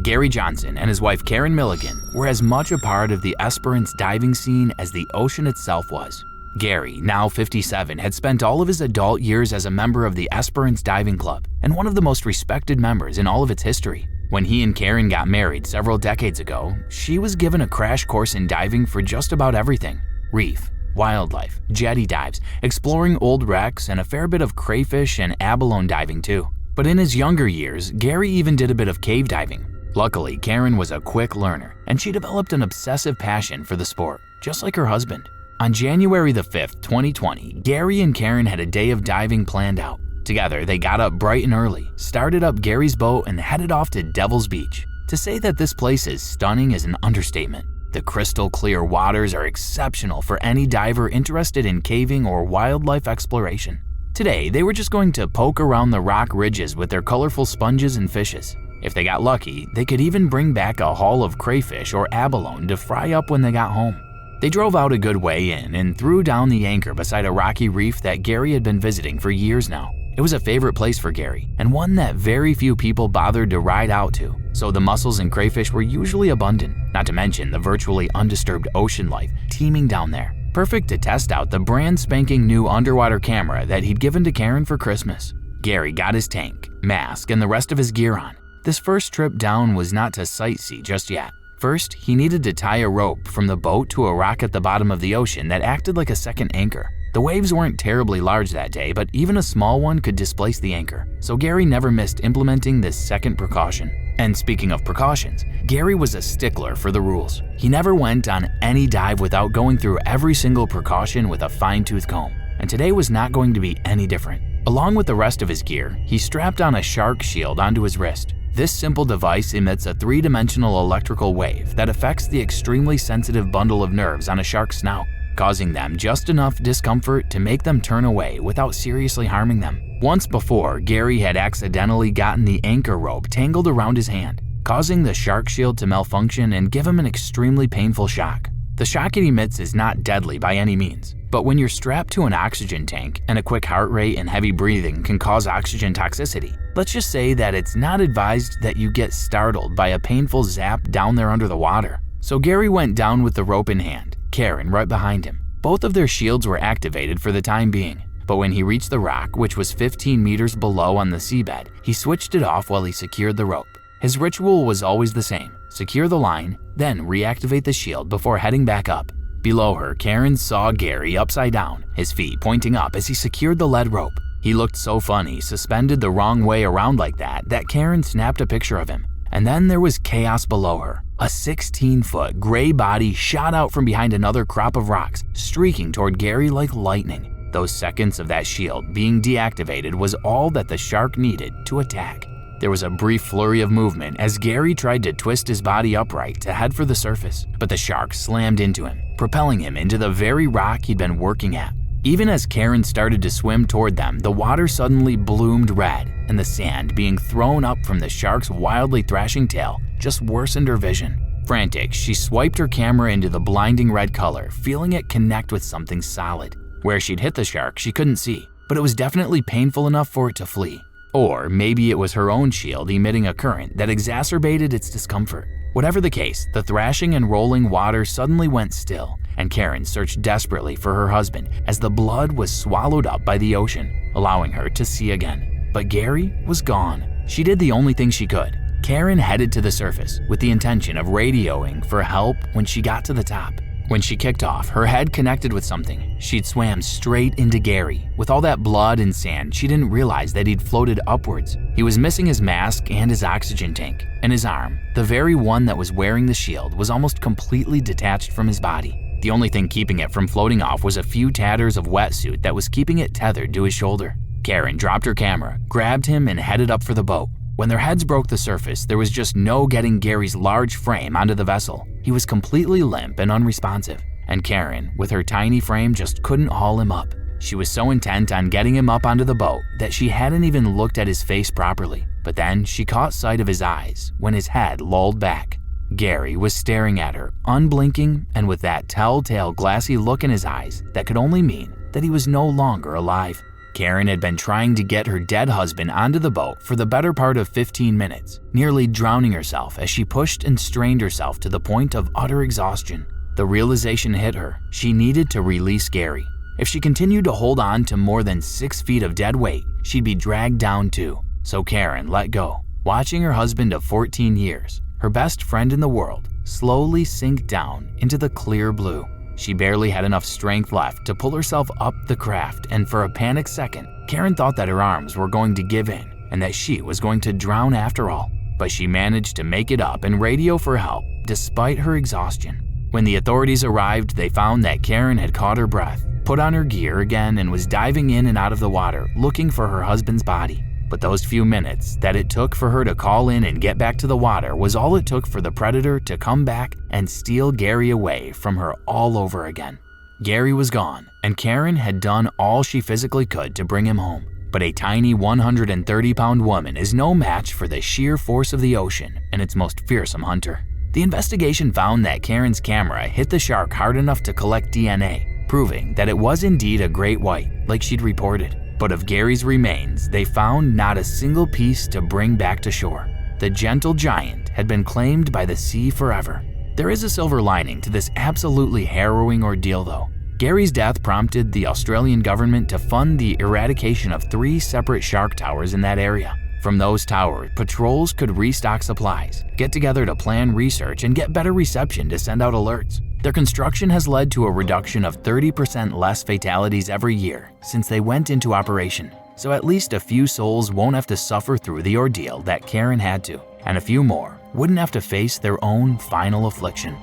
Gary Johnson and his wife Karen Milligan were as much a part of the Esperance diving scene as the ocean itself was. Gary, now 57, had spent all of his adult years as a member of the Esperance Diving Club and one of the most respected members in all of its history. When he and Karen got married several decades ago, she was given a crash course in diving for just about everything: reef, wildlife, jetty dives, exploring old wrecks, and a fair bit of crayfish and abalone diving too. But in his younger years, Gary even did a bit of cave diving. Luckily, Karen was a quick learner, and she developed an obsessive passion for the sport, just like her husband. On January the 5th, 2020, Gary and Karen had a day of diving planned out. Together, they got up bright and early, started up Gary's boat, and headed off to Devil's Beach. To say that this place is stunning is an understatement. The crystal clear waters are exceptional for any diver interested in caving or wildlife exploration. Today, they were just going to poke around the rock ridges with their colorful sponges and fishes. If they got lucky, they could even bring back a haul of crayfish or abalone to fry up when they got home. They drove out a good way in and threw down the anchor beside a rocky reef that Gary had been visiting for years now. It was a favorite place for Gary, and one that very few people bothered to ride out to, so the mussels and crayfish were usually abundant, not to mention the virtually undisturbed ocean life teeming down there. Perfect to test out the brand spanking new underwater camera that he'd given to Karen for Christmas. Gary got his tank, mask, and the rest of his gear on. This first trip down was not to sightsee just yet. First, he needed to tie a rope from the boat to a rock at the bottom of the ocean that acted like a second anchor. The waves weren't terribly large that day, but even a small one could displace the anchor, so Gary never missed implementing this second precaution. And speaking of precautions, Gary was a stickler for the rules. He never went on any dive without going through every single precaution with a fine-tooth comb, and today was not going to be any different. Along with the rest of his gear, he strapped on a shark shield onto his wrist. This simple device emits a three-dimensional electrical wave that affects the extremely sensitive bundle of nerves on a shark's snout, causing them just enough discomfort to make them turn away without seriously harming them. Once before, Gary had accidentally gotten the anchor rope tangled around his hand, causing the shark shield to malfunction and give him an extremely painful shock. The shock it emits is not deadly by any means, but when you're strapped to an oxygen tank and a quick heart rate and heavy breathing can cause oxygen toxicity, let's just say that it's not advised that you get startled by a painful zap down there under the water. So Gary went down with the rope in hand, Karen right behind him. Both of their shields were activated for the time being, but when he reached the rock, which was 15 meters below on the seabed, he switched it off while he secured the rope. His ritual was always the same: secure the line, then reactivate the shield before heading back up. Below her, Karen saw Gary upside down, his feet pointing up as he secured the lead rope. He looked so funny, suspended the wrong way around like that Karen snapped a picture of him. And then there was chaos below her. A 16-foot gray body shot out from behind another crop of rocks, streaking toward Gary like lightning. Those seconds of that shield being deactivated was all that the shark needed to attack. There was a brief flurry of movement as Gary tried to twist his body upright to head for the surface, but the shark slammed into him, propelling him into the very rock he'd been working at. Even as Karen started to swim toward them, the water suddenly bloomed red, and the sand being thrown up from the shark's wildly thrashing tail just worsened her vision. Frantic, she swiped her camera into the blinding red color, feeling it connect with something solid. Where she'd hit the shark, she couldn't see, but it was definitely painful enough for it to flee. Or maybe it was her own shield emitting a current that exacerbated its discomfort. Whatever the case, the thrashing and rolling water suddenly went still, and Karen searched desperately for her husband as the blood was swallowed up by the ocean, allowing her to see again. But Gary was gone. She did the only thing she could. Karen headed to the surface with the intention of radioing for help when she got to the top. When she kicked off, her head connected with something. She'd swam straight into Gary. With all that blood and sand, she didn't realize that he'd floated upwards. He was missing his mask and his oxygen tank, and his arm, the very one that was wearing the shield, was almost completely detached from his body. The only thing keeping it from floating off was a few tatters of wetsuit that was keeping it tethered to his shoulder. Karen dropped her camera, grabbed him, and headed up for the boat. When their heads broke the surface, there was just no getting Gary's large frame onto the vessel. He was completely limp and unresponsive, and Karen, with her tiny frame, just couldn't haul him up. She was so intent on getting him up onto the boat that she hadn't even looked at his face properly. But then she caught sight of his eyes when his head lolled back. Gary was staring at her, unblinking, and with that telltale glassy look in his eyes that could only mean that he was no longer alive. Karen had been trying to get her dead husband onto the boat for the better part of 15 minutes, nearly drowning herself as she pushed and strained herself to the point of utter exhaustion. The realization hit her. She needed to release Gary. If she continued to hold on to more than 6 feet of dead weight, she'd be dragged down too. So Karen let go, watching her husband of 14 years, her best friend in the world, slowly sink down into the clear blue. She barely had enough strength left to pull herself up the craft, and for a panicked second, Karen thought that her arms were going to give in and that she was going to drown after all. But she managed to make it up and radio for help despite her exhaustion. When the authorities arrived, they found that Karen had caught her breath, put on her gear again, and was diving in and out of the water looking for her husband's body. But those few minutes that it took for her to call in and get back to the water was all it took for the predator to come back and steal Gary away from her all over again. Gary was gone, and Karen had done all she physically could to bring him home. But a tiny 130-pound woman is no match for the sheer force of the ocean and its most fearsome hunter. The investigation found that Karen's camera hit the shark hard enough to collect DNA, proving that it was indeed a great white, like she'd reported. But of Gary's remains, they found not a single piece to bring back to shore. The gentle giant had been claimed by the sea forever. There is a silver lining to this absolutely harrowing ordeal though. Gary's death prompted the Australian government to fund the eradication of 3 separate shark towers in that area. From those towers, patrols could restock supplies, get together to plan research, and get better reception to send out alerts. Their construction has led to a reduction of 30% less fatalities every year since they went into operation. So at least a few souls won't have to suffer through the ordeal that Karen had to, and a few more wouldn't have to face their own final affliction.